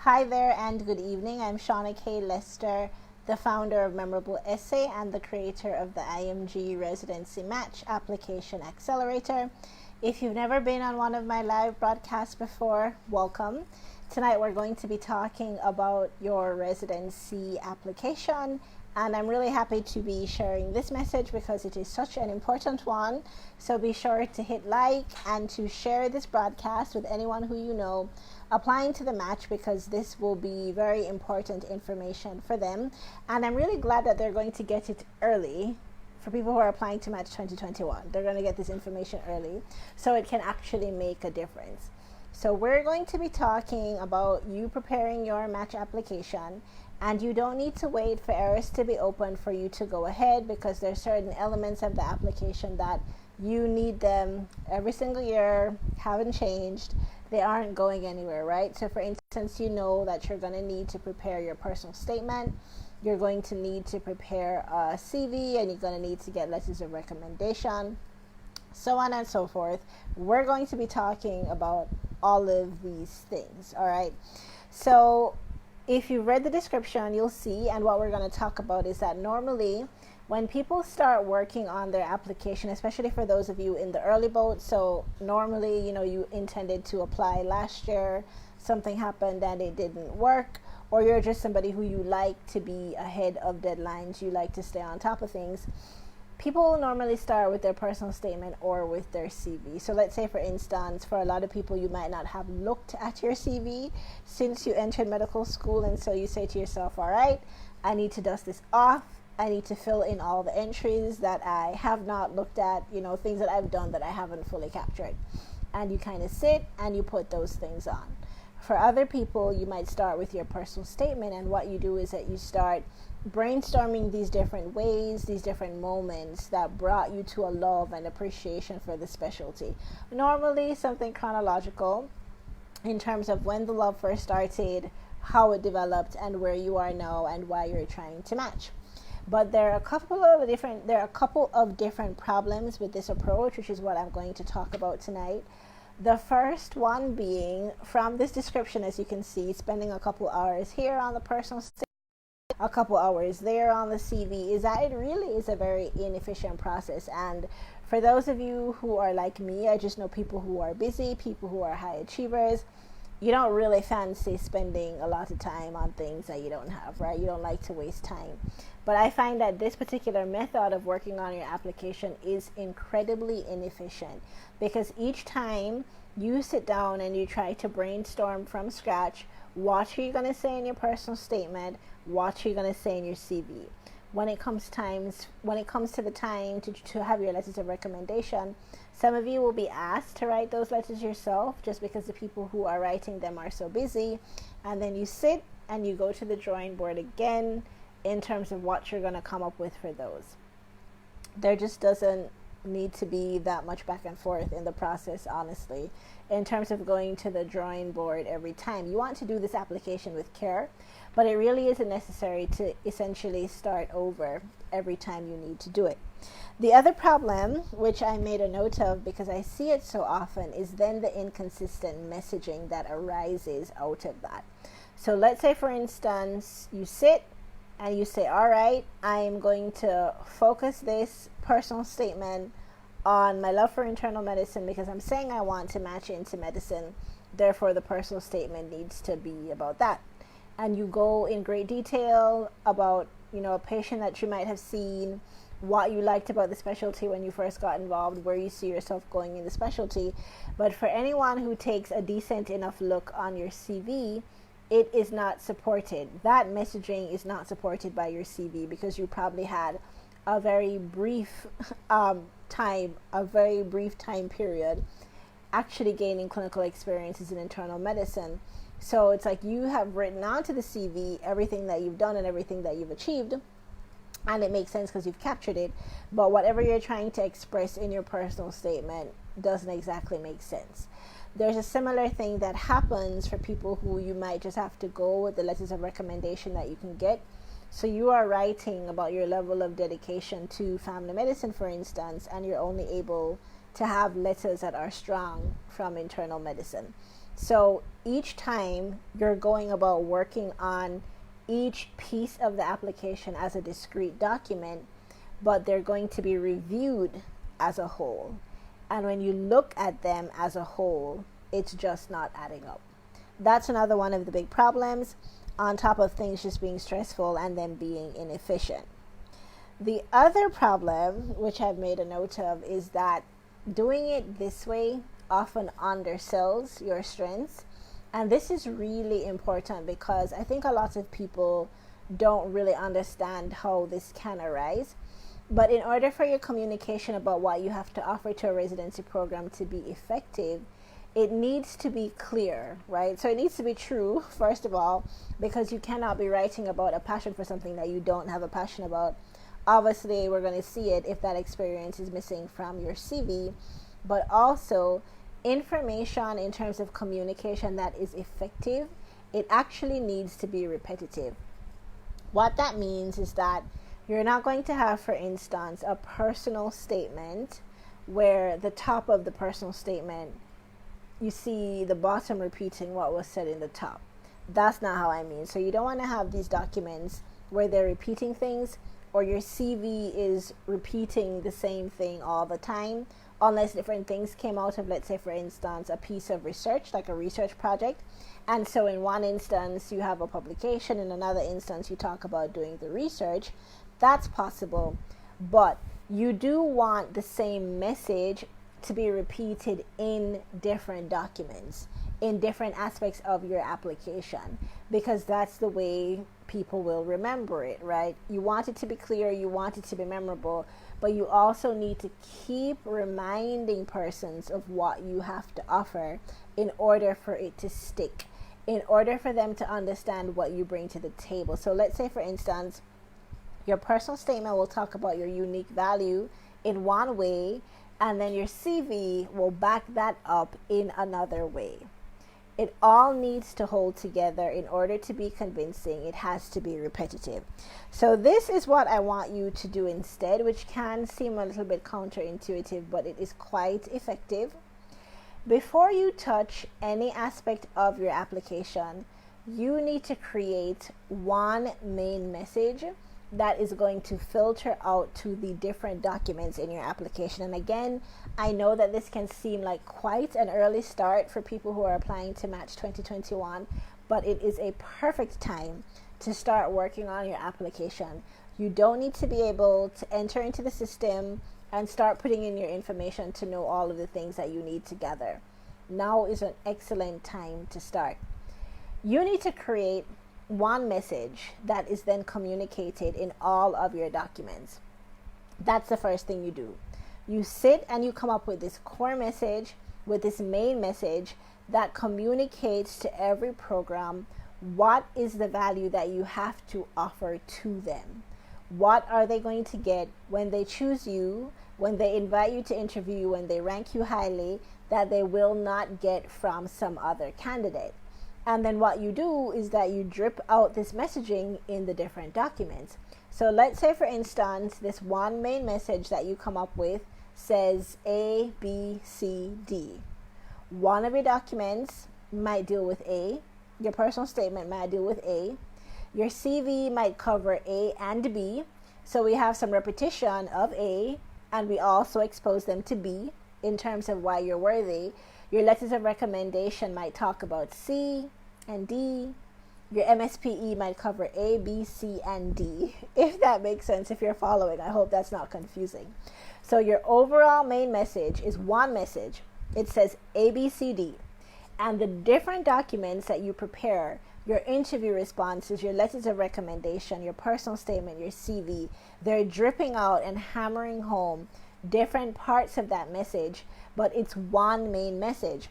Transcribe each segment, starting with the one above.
Hi there and good evening. I'm Shauna K. Lester, the founder of Memorable Essay and the creator of the IMG Residency Match Application Accelerator. If you've never been on one of my live broadcasts before, welcome. Tonight we're going to be talking about your residency application, and I'm really happy to be sharing this message because it is such an important one. So be sure to hit like and to share this broadcast with anyone who you know applying to the match, because this will be very important information for them. And I'm really glad that they're going to get it early. For people who are applying to Match 2021, they're going to get this information early so it can actually make a difference. So we're going to be talking about you preparing your match application, and you don't need to wait for ERAS to be open for you to go ahead, because there's certain elements of the application that you need them every single year, haven't changed. They aren't going anywhere, right? So for instance, you know that you're going to need to prepare your personal statement. You're going to need to prepare a CV, and you're going to need to get letters of recommendation, so on and so forth. We're going to be talking about all of these things, all right? So if you read the description, you'll see, and what we're going to talk about is that normally when people start working on their application, especially for those of you in the early boat, so normally, you intended to apply last year, something happened and it didn't work, or you're just somebody who you like to be ahead of deadlines, you like to stay on top of things. People normally start with their personal statement or with their CV. So let's say, for instance, for a lot of people, you might not have looked at your CV since you entered medical school, and so you say to yourself, all right, I need to dust this off. I need to fill in all the entries that I have not looked at, things that I've done that I haven't fully captured. And you kind of sit and you put those things on. For other people, you might start with your personal statement, and what you do is that you start brainstorming these different ways, these different moments that brought you to a love and appreciation for the specialty. Normally something chronological in terms of when the love first started, how it developed, and where you are now and why you're trying to match. But there are a couple of different problems with this approach, which is what I'm going to talk about tonight. The first one being, from this description, as you can see, spending a couple hours here on the personal statement, a couple hours there on the CV, is that it really is a very inefficient process. And for those of you who are like me, I just know people who are busy, people who are high achievers, you don't really fancy spending a lot of time on things that you don't have, right? You don't like to waste time. But I find that this particular method of working on your application is incredibly inefficient, because each time you sit down and you try to brainstorm from scratch, what are you going to say in your personal statement? What are you going to say in your CV? When it comes to the time to have your letters of recommendation, some of you will be asked to write those letters yourself, just because the people who are writing them are so busy. And then you sit and you go to the drawing board again in terms of what you're going to come up with for those. There just doesn't need to be that much back and forth in the process, honestly, in terms of going to the drawing board every time. You want to do this application with care, but it really isn't necessary to essentially start over every time you need to do it. The other problem, which I made a note of because I see it so often, is then the inconsistent messaging that arises out of that. So let's say, for instance, you sit and you say, all right, I'm going to focus this personal statement on my love for internal medicine because I'm saying I want to match into medicine. Therefore, the personal statement needs to be about that. And you go in great detail about, a patient that you might have seen, what you liked about the specialty when you first got involved, where you see yourself going in the specialty. But for anyone who takes a decent enough look on your CV, it is not supported. That messaging is not supported by your CV, because you probably had a very brief time period actually gaining clinical experiences in internal medicine. So it's like you have written onto the CV everything that you've done and everything that you've achieved, and it makes sense because you've captured it, but whatever you're trying to express in your personal statement doesn't exactly make sense. There's a similar thing that happens for people who you might just have to go with the letters of recommendation that you can get. So you are writing about your level of dedication to family medicine, for instance, and you're only able to have letters that are strong from internal medicine. So each time you're going about working on each piece of the application as a discrete document, but they're going to be reviewed as a whole. And when you look at them as a whole, it's just not adding up. That's another one of the big problems, on top of things just being stressful and then being inefficient. The other problem, which I've made a note of, is that doing it this way often undersells your strengths. And this is really important because I think a lot of people don't really understand how this can arise. But in order for your communication about what you have to offer to a residency program to be effective, it needs to be clear, right? So it needs to be true, first of all, because you cannot be writing about a passion for something that you don't have a passion about. Obviously, we're going to see it if that experience is missing from your CV, but also information in terms of communication that is effective, it actually needs to be repetitive. What that means is that you're not going to have, for instance, a personal statement where the top of the personal statement, you see the bottom repeating what was said in the top. That's not how I mean. So you don't want to have these documents where they're repeating things, or your CV is repeating the same thing all the time, unless different things came out of, let's say, for instance, a piece of research, like a research project. And so in one instance, you have a publication. In another instance, you talk about doing the research. That's possible. But you do want the same message to be repeated in different documents, in different aspects of your application, because that's the way people will remember it, right? You want it to be clear, you want it to be memorable, but you also need to keep reminding persons of what you have to offer in order for it to stick, in order for them to understand what you bring to the table. So let's say, for instance, your personal statement will talk about your unique value in one way, and then your CV will back that up in another way. It all needs to hold together. In order to be convincing, it has to be repetitive. So this is what I want you to do instead, which can seem a little bit counterintuitive, but it is quite effective. Before you touch any aspect of your application, you need to create one main message that is going to filter out to the different documents in your application. And again, I know that this can seem like quite an early start for people who are applying to Match 2021, but it is a perfect time to start working on your application. You don't need to be able to enter into the system and start putting in your information to know all of the things that you need to gather. Now is an excellent time to start. You need to create one message that is then communicated in all of your documents. That's the first thing you do. You sit and you come up with this core message, with this main message that communicates to every program what is the value that you have to offer to them. What are they going to get when they choose you, when they invite you to interview, when they rank you highly, that they will not get from some other candidate? And then what you do is that you drip out this messaging in the different documents. So let's say, for instance, this one main message that you come up with says A, B, C, D. One of your documents might deal with A. Your personal statement might deal with A. Your CV might cover A and B. So we have some repetition of A, and we also expose them to B in terms of why you're worthy. Your letters of recommendation might talk about C and D. Your MSPE might cover A, B, C, and D. If that makes sense, if you're following, I hope that's not confusing. So your overall main message is one message. It says A, B, C, D. And the different documents that you prepare, your interview responses, your letters of recommendation, your personal statement, your CV, they're dripping out and hammering home different parts of that message, but it's one main message.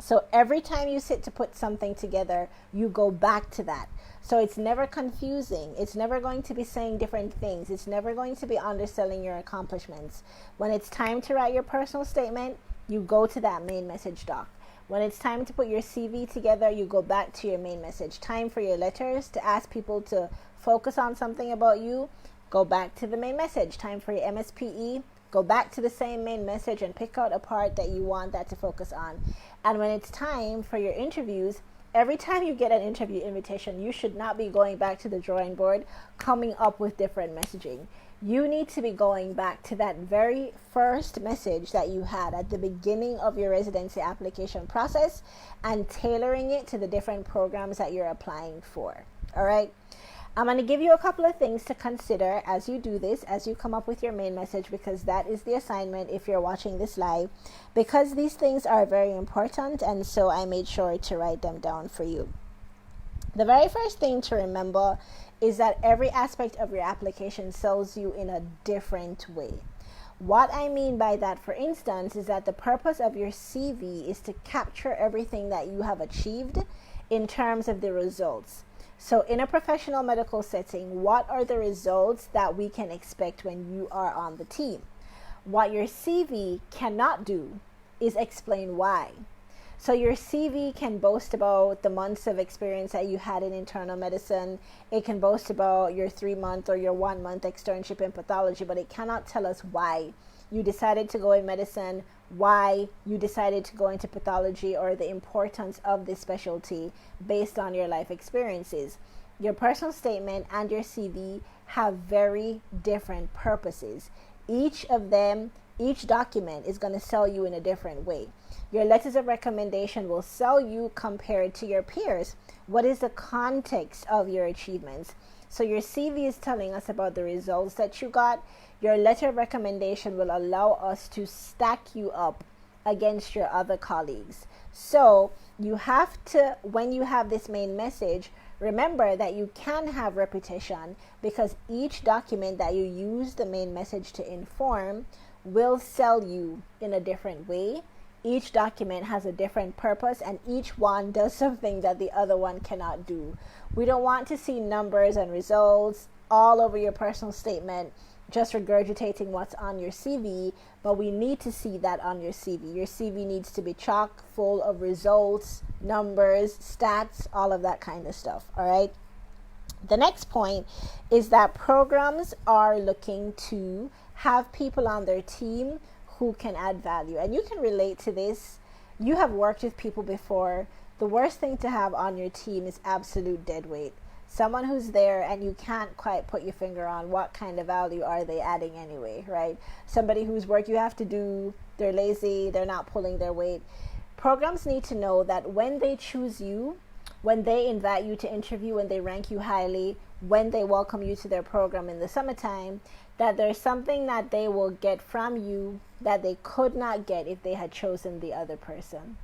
So every time you sit to put something together, you go back to that. So it's never confusing. It's never going to be saying different things. It's never going to be underselling your accomplishments. When it's time to write your personal statement, you go to that main message doc. When it's time to put your CV together, you go back to your main message. Time for your letters to ask people to focus on something about you, go back to the main message. Time for your MSPE, Go back to the same main message and pick out a part that you want that to focus on. And when it's time for your interviews, every time you get an interview invitation, you should not be going back to the drawing board, coming up with different messaging. You need to be going back to that very first message that you had at the beginning of your residency application process and tailoring it to the different programs that you're applying for. All right. I'm going to give you a couple of things to consider as you do this, as you come up with your main message, because that is the assignment if you're watching this live, because these things are very important, and so I made sure to write them down for you. The very first thing to remember is that every aspect of your application sells you in a different way. What I mean by that, for instance, is that the purpose of your CV is to capture everything that you have achieved in terms of the results. So in a professional medical setting, what are the results that we can expect when you are on the team? What your CV cannot do is explain why. So your CV can boast about the months of experience that you had in internal medicine. It can boast about your 3-month or your 1-month externship in pathology, but it cannot tell us why you decided to go in medicine, why you decided to go into pathology, or the importance of this specialty based on your life experiences. Your personal statement and your CV have very different purposes. Each document is going to sell you in a different way. Your letters of recommendation will sell you compared to your peers. What is the context of your achievements? So your CV is telling us about the results that you got. Your letter of recommendation will allow us to stack you up against your other colleagues. So you have to, when you have this main message, remember that you can have repetition, because each document that you use the main message to inform will sell you in a different way. Each document has a different purpose, and each one does something that the other one cannot do. We don't want to see numbers and results all over your personal statement, just regurgitating what's on your CV, but we need to see that on your CV. Your CV needs to be chock full of results, numbers, stats, all of that kind of stuff. All right. The next point is that programs are looking to have people on their team who can add value. And you can relate to this. You have worked with people before. The worst thing to have on your team is absolute dead weight. Someone who's there and you can't quite put your finger on what kind of value are they adding anyway, right? Somebody whose work you have to do, they're lazy, they're not pulling their weight. Programs need to know that when they choose you, when they invite you to interview, when they rank you highly, when they welcome you to their program in the summertime, that there's something that they will get from you that they could not get if they had chosen the other person.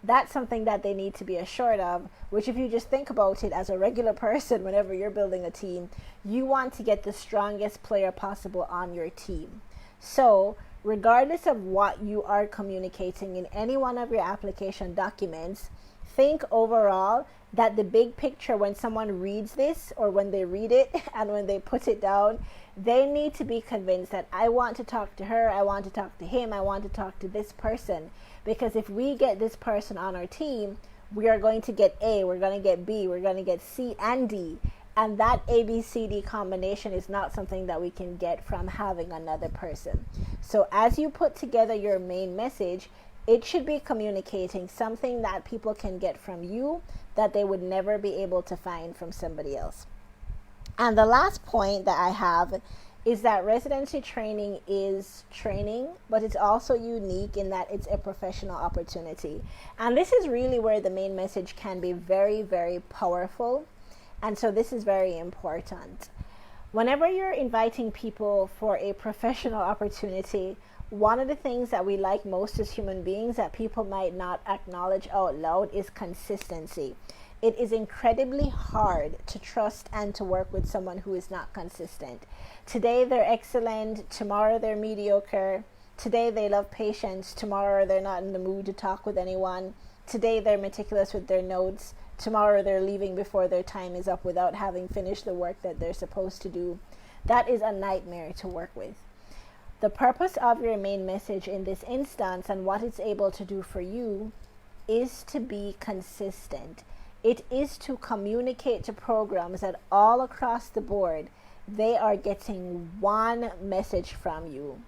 That's something that they need to be assured of, which if you just think about it as a regular person, whenever you're building a team, you want to get the strongest player possible on your team. So regardless of what you are communicating in any one of your application documents, think overall that the big picture, when someone reads this or when they read it and when they put it down, they need to be convinced that I want to talk to her, I want to talk to him, I want to talk to this person. Because if we get this person on our team, we are going to get A, we're going to get B, we're going to get C and D. And that ABCD combination is not something that we can get from having another person. So as you put together your main message, it should be communicating something that people can get from you that they would never be able to find from somebody else. And the last point that I have is that residency training is training, but it's also unique in that it's a professional opportunity. And this is really where the main message can be very, very powerful. And so this is very important. Whenever you're inviting people for a professional opportunity, one of the things that we like most as human beings that people might not acknowledge out loud is consistency. It is incredibly hard to trust and to work with someone who is not consistent. Today they're excellent, tomorrow they're mediocre. Today they love patients, tomorrow they're not in the mood to talk with anyone. Today they're meticulous with their notes, tomorrow they're leaving before their time is up without having finished the work that they're supposed to do. That is a nightmare to work with. The purpose of your main message in this instance and what it's able to do for you is to be consistent. It is to communicate to programs that all across the board, they are getting one message from you.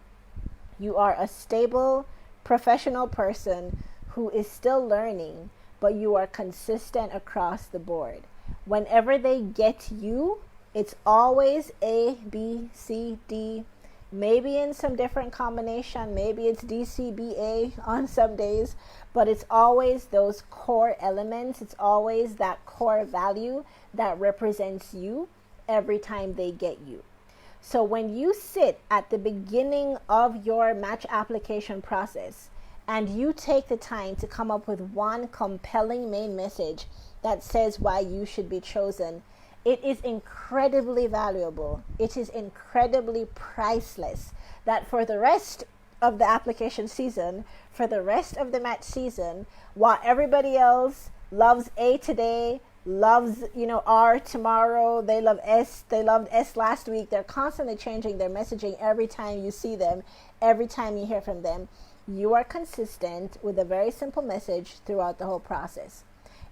You are a stable, professional person who is still learning, but you are consistent across the board. Whenever they get you, it's always A, B, C, D, maybe in some different combination, maybe it's DCBA on some days, but it's always those core elements. It's always that core value that represents you every time they get you. So when you sit at the beginning of your match application process and you take the time to come up with one compelling main message that says why you should be chosen, it is incredibly valuable. It is incredibly priceless that for the rest of the application season, for the rest of the match season, while everybody else loves A today, loves, R tomorrow, they love S, they loved S last week, they're constantly changing their messaging every time you see them, every time you hear from them. You are consistent with a very simple message throughout the whole process.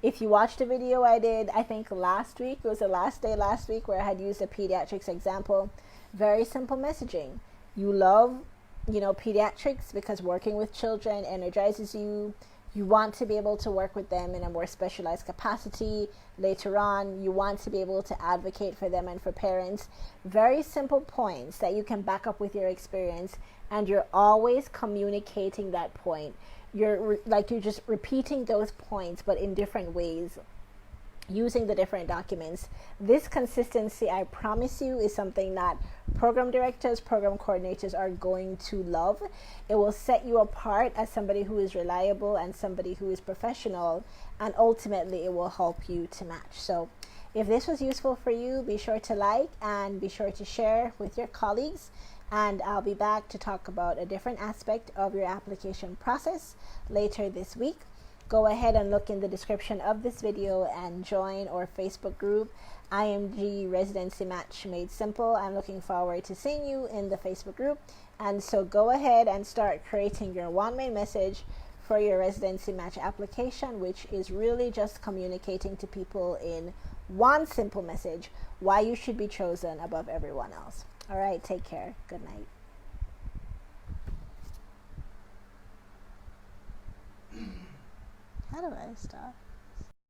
If you watched a video I did, I think last week, it was the last day last week where I had used a pediatrics example, very simple messaging. You love, pediatrics because working with children energizes you. You want to be able to work with them in a more specialized capacity later on. You want to be able to advocate for them and for parents. Very simple points that you can back up with your experience, and you're always communicating that point. You're just repeating those points, but in different ways, using the different documents. This consistency, I promise you, is something that program directors, program coordinators are going to love. It will set you apart as somebody who is reliable and somebody who is professional, and ultimately it will help you to match. So if this was useful for you, be sure to like and be sure to share with your colleagues. And I'll be back to talk about a different aspect of your application process later this week. Go ahead and look in the description of this video and join our Facebook group, IMG Residency Match Made Simple. I'm looking forward to seeing you in the Facebook group. And so go ahead and start creating your one main message for your residency match application, which is really just communicating to people in one simple message why you should be chosen above everyone else. All right, take care. Good night. How do I stop?